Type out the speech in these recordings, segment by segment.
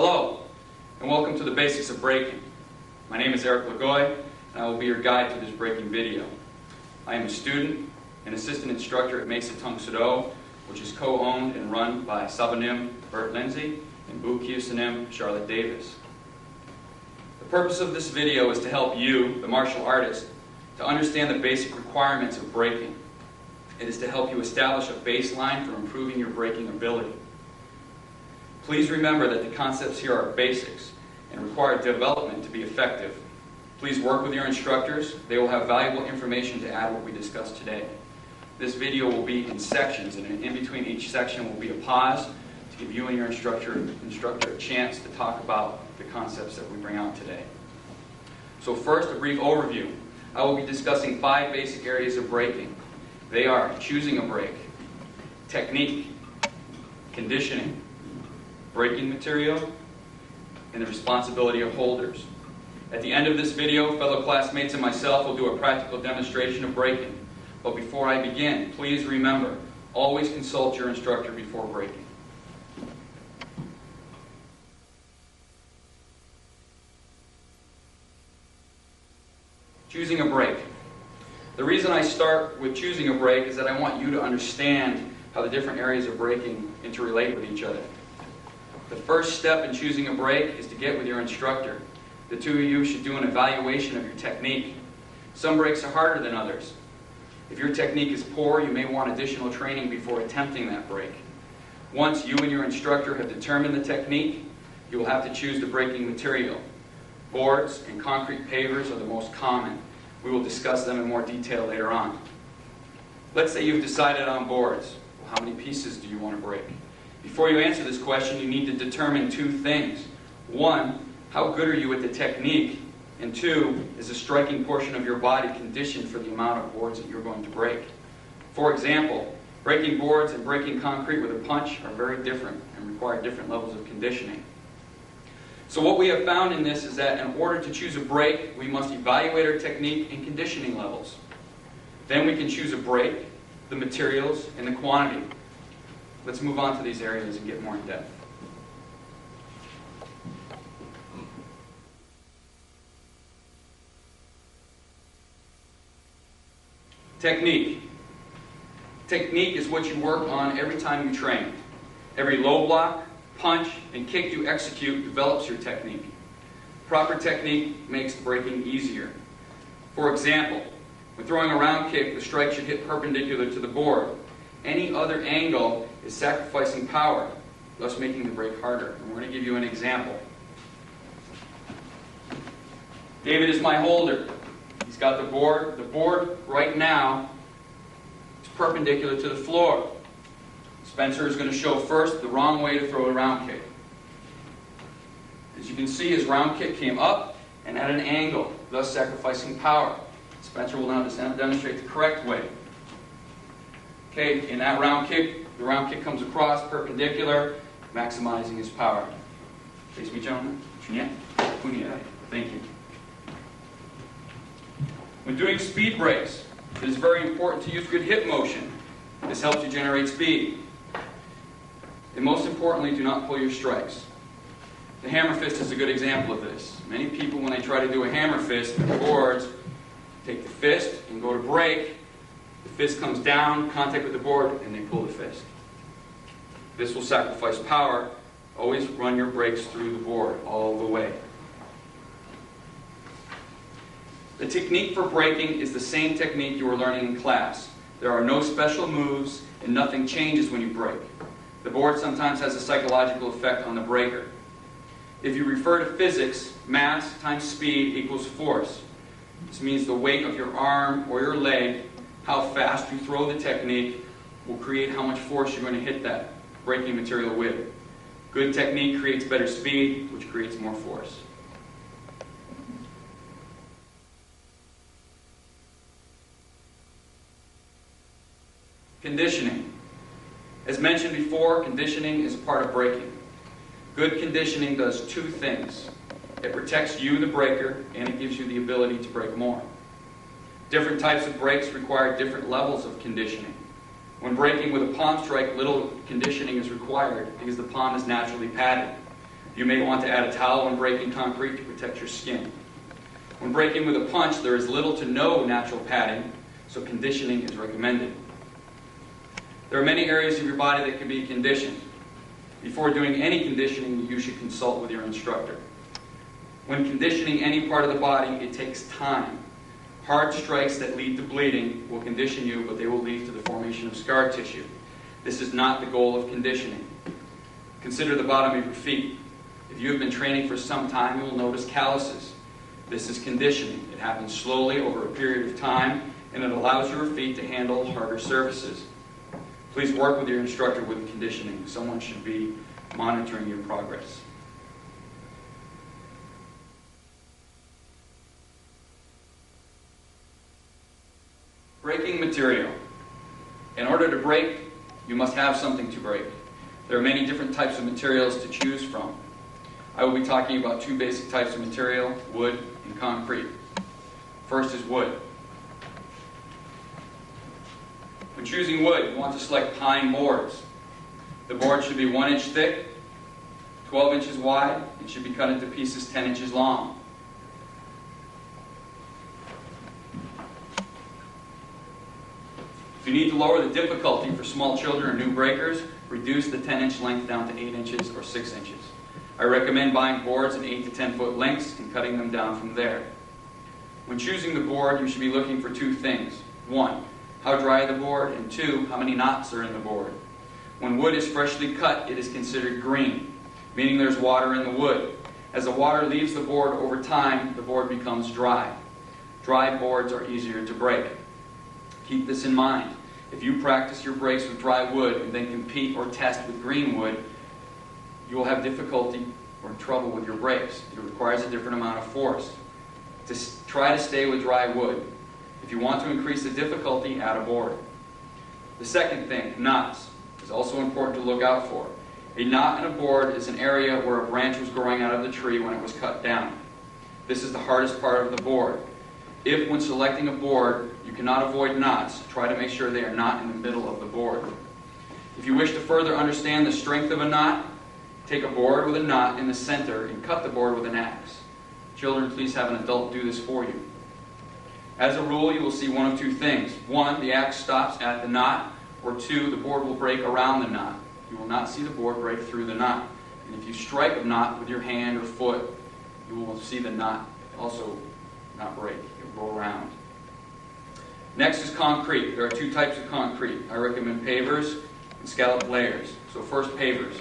Hello, and welcome to the Basics of Braking. My name is Erik Lagoy, and I will be your guide through this braking video. I am a student and assistant instructor at Mesa Tung Sado, which is co-owned and run by Sabanim Bert Lindsay and Bu Kiyosanim Charlotte Davis. The purpose of this video is to help you, the martial artist, to understand the basic requirements of braking. It is to help you establish a baseline for improving your braking ability. Please remember that the concepts here are basics and require development to be effective. Please work with your instructors. They will have valuable information to add what we discussed today. This video will be in sections, and in between each section will be a pause to give you and your instructor a chance to talk about the concepts that we bring out today. So first, a brief overview. I will be discussing 5 basic areas of braking. They are choosing a brake, technique, conditioning, braking material, and the responsibility of holders. At the end of this video, fellow classmates and myself will do a practical demonstration of braking. But before I begin, please remember, always consult your instructor before braking. Choosing a brake. The reason I start with choosing a brake is that I want you to understand how the different areas of braking interrelate with each other. The first step in choosing a brake is to get with your instructor. The two of you should do an evaluation of your technique. Some brakes are harder than others. If your technique is poor, you may want additional training before attempting that brake. Once you and your instructor have determined the technique, you will have to choose the braking material. Boards and concrete pavers are the most common. We will discuss them in more detail later on. Let's say you've decided on boards. Well, how many pieces do you want to break? Before you answer this question, you need to determine 2 things. 1, how good are you at the technique? And 2, is the striking portion of your body conditioned for the amount of boards that you're going to break? For example, breaking boards and breaking concrete with a punch are very different and require different levels of conditioning. So what we have found in this is that in order to choose a brake, we must evaluate our technique and conditioning levels. Then we can choose a brake, the materials, and the quantity. Let's move on to these areas and get more in depth. Technique. Technique is what you work on every time you train. Every low block, punch, and kick you execute develops your technique. Proper technique makes braking easier. For example, when throwing a round kick, the strike should hit perpendicular to the board. Any other angle is sacrificing power, thus making the brake harder. And we're going to give you an example. David is my holder. He's got the board. The board right now is perpendicular to the floor. Spencer is going to show first the wrong way to throw a round kick. As you can see, his round kick came up and at an angle, thus sacrificing power. Spencer will now demonstrate the correct way. Okay, in that round kick, the round kick comes across perpendicular, maximizing his power. Face me, gentlemen. Thank you. When doing speed brakes, it is very important to use good hip motion. This helps you generate speed. And most importantly, do not pull your strikes. The hammer fist is a good example of this. Many people, when they try to do a hammer fist in boards, take the fist and go to brake. The fist comes down, contact with the board, and they pull the fist. This will sacrifice power. Always run your brakes through the board all the way. The technique for braking is the same technique you are learning in class. There are no special moves, and nothing changes when you brake. The board sometimes has a psychological effect on the braker. If you refer to physics, mass times speed equals force. This means the weight of your arm or your leg, how fast you throw the technique, will create how much force you're going to hit that braking material with. Good technique creates better speed, which creates more force. Conditioning. As mentioned before, conditioning is a part of braking. Good conditioning does 2 things. It protects you, the braker, and it gives you the ability to brake more. Different types of brakes require different levels of conditioning. When braking with a palm strike, little conditioning is required because the palm is naturally padded. You may want to add a towel when braking concrete to protect your skin. When braking with a punch, there is little to no natural padding, so conditioning is recommended. There are many areas of your body that can be conditioned. Before doing any conditioning, you should consult with your instructor. When conditioning any part of the body, it takes time. Hard strikes that lead to bleeding will condition you, but they will lead to the formation of scar tissue. This is not the goal of conditioning. Consider the bottom of your feet. If you have been training for some time, you will notice calluses. This is conditioning. It happens slowly over a period of time, and it allows your feet to handle harder surfaces. Please work with your instructor with conditioning. Someone should be monitoring your progress. Braking material. In order to brake, you must have something to brake. There are many different types of materials to choose from. I will be talking about two basic types of material, wood and concrete. First is wood. When choosing wood, you want to select pine boards. The board should be 1 inch thick, 12 inches wide, and should be cut into pieces 10 inches long. If you need to lower the difficulty for small children or new breakers, reduce the 10-inch length down to 8 inches or 6 inches. I recommend buying boards in 8 to 10 foot lengths and cutting them down from there. When choosing the board, you should be looking for two things. 1, how dry the board, and 2, how many knots are in the board. When wood is freshly cut, it is considered green, meaning there's water in the wood. As the water leaves the board over time, the board becomes dry. Dry boards are easier to break. Keep this in mind. If you practice your brakes with dry wood and then compete or test with green wood, you will have difficulty or trouble with your brakes. It requires a different amount of force. Try to stay with dry wood. If you want to increase the difficulty, add a board. The second thing, knots, is also important to look out for. A knot in a board is an area where a branch was growing out of the tree when it was cut down. This is the hardest part of the board. If, when selecting a board, you cannot avoid knots, try to make sure they are not in the middle of the board. If you wish to further understand the strength of a knot, take a board with a knot in the center and cut the board with an axe. Children, please have an adult do this for you. As a rule, you will see one of two things. 1, the axe stops at the knot, or 2, the board will break around the knot. You will not see the board break through the knot. And if you strike a knot with your hand or foot, you will see the knot also not break. It will go around. Next is concrete. There are two types of concrete. I recommend pavers and scalloped layers. So first, pavers.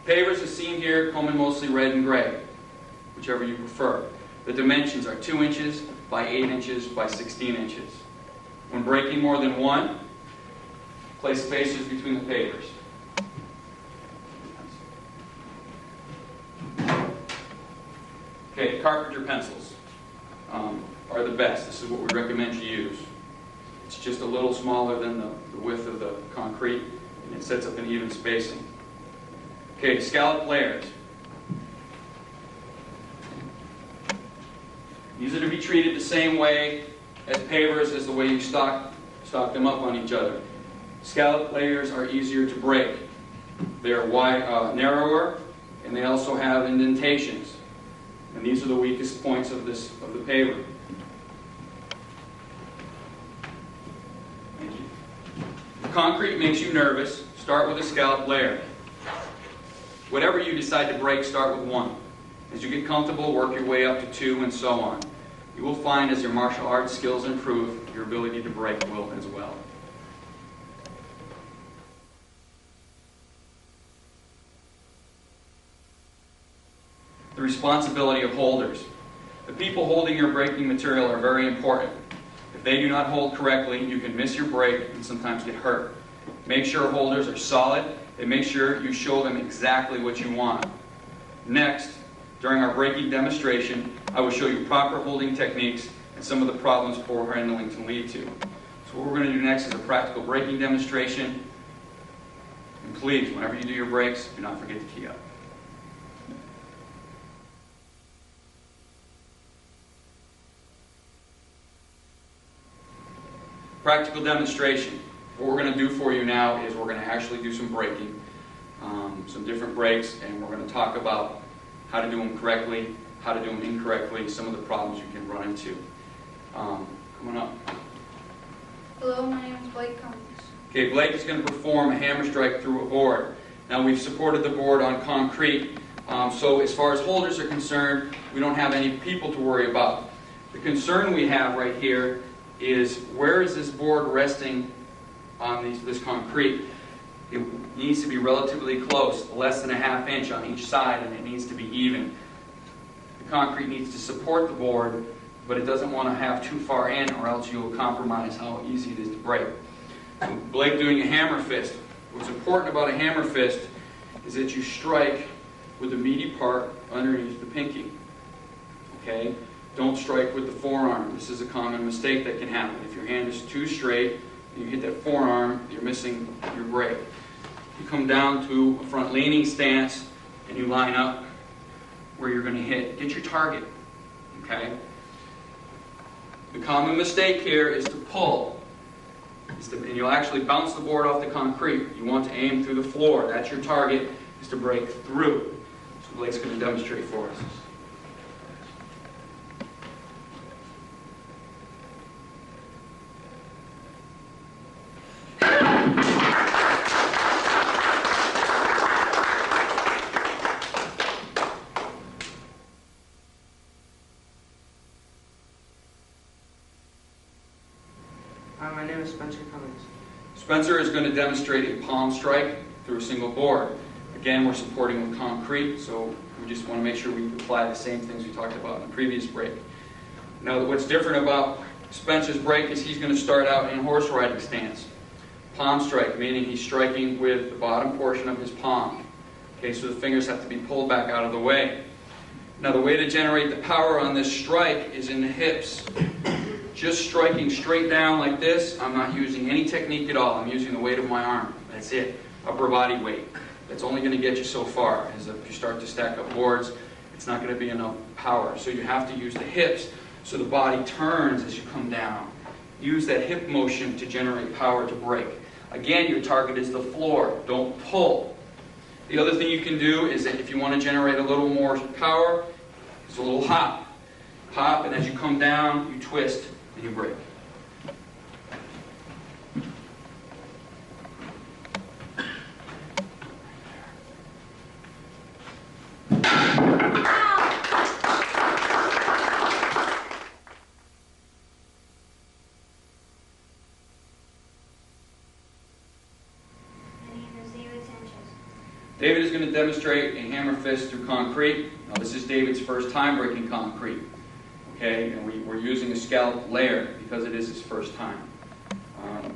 Pavers as seen here come in mostly red and gray, whichever you prefer. The dimensions are 2 inches by 8 inches by 16 inches. When breaking more than one, place spacers between the pavers. Okay, carpenter pencils are the best. This is what we recommend you use. It's just a little smaller than the width of the concrete, and it sets up an even spacing. Okay, scalloped layers. These are to be treated the same way as pavers as the way you stock them up on each other. Scalloped layers are easier to break. They are narrower, and they also have indentations. And these are the weakest points of the paver. Thank you. If concrete makes you nervous, start with a scalloped layer. Whatever you decide to break, start with 1. As you get comfortable, work your way up to 2 and so on. You will find as your martial arts skills improve, your ability to break will as well. The responsibility of holders. The people holding your braking material are very important. If they do not hold correctly, you can miss your brake and sometimes get hurt. Make sure holders are solid and make sure you show them exactly what you want. Next, during our braking demonstration, I will show you proper holding techniques and some of the problems poor handling can lead to. So what we're going to do next is a practical braking demonstration. And please, whenever you do your brakes, do not forget to key up. Practical demonstration. what we're going to do for you now is we're going to actually do some braking, some different brakes, and we're going to talk about how to do them correctly, how to do them incorrectly, some of the problems you can run into. Come on up. Hello, my name is Blake Cummings. Okay, Blake is going to perform a hammer strike through a board. Now we've supported the board on concrete, so as far as holders are concerned, we don't have any people to worry about. The concern we have right here is where is this board resting on this concrete? It needs to be relatively close, less than a ½ inch on each side, and it needs to be even. The concrete needs to support the board, but it doesn't want to have too far in, or else you'll compromise how easy it is to break. So Blake doing a hammer fist. What's important about a hammer fist is that you strike with the meaty part underneath the pinky. Okay? Don't strike with the forearm. This is a common mistake that can happen. If your hand is too straight and you hit that forearm, you're missing your break. You come down to a front leaning stance and you line up where you're going to hit. Get your target. Okay? The common mistake here is to pull. And you'll actually bounce the board off the concrete. You want to aim through the floor. That's your target, is to break through. So Blake's going to demonstrate for us. My name is Spencer Cummings. Spencer is going to demonstrate a palm strike through a single board. Again, we're supporting with concrete, so we just want to make sure we apply the same things we talked about in the previous break. Now, what's different about Spencer's break is he's going to start out in a horse riding stance. Palm strike, meaning he's striking with the bottom portion of his palm. Okay, so the fingers have to be pulled back out of the way. Now, the way to generate the power on this strike is in the hips. Just striking straight down like this, I'm not using any technique at all. I'm using the weight of my arm. That's it. Upper body weight. That's only going to get you so far. As if you start to stack up boards, it's not going to be enough power. So you have to use the hips so the body turns as you come down. Use that hip motion to generate power to break. Again, your target is the floor. Don't pull. The other thing you can do is that if you want to generate a little more power, is a little hop. Hop, and as you come down, you twist. And you break. David is going to demonstrate a hammer fist through concrete. Now, this is David's first time breaking concrete. Okay, and we're using a scalloped layer because it is his first time.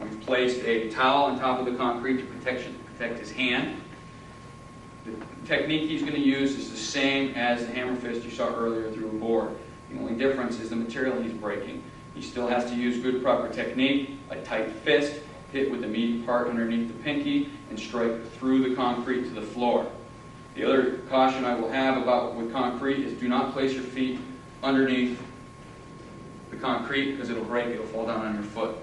We've placed a towel on top of the concrete to protect his hand. The technique he's going to use is the same as the hammer fist you saw earlier through a board. The only difference is the material he's breaking. He still has to use good proper technique, a tight fist, hit with the meaty part underneath the pinky, and strike through the concrete to the floor. The other caution I will have about with concrete is do not place your feet underneath the concrete because it'll break, it'll fall down on your foot.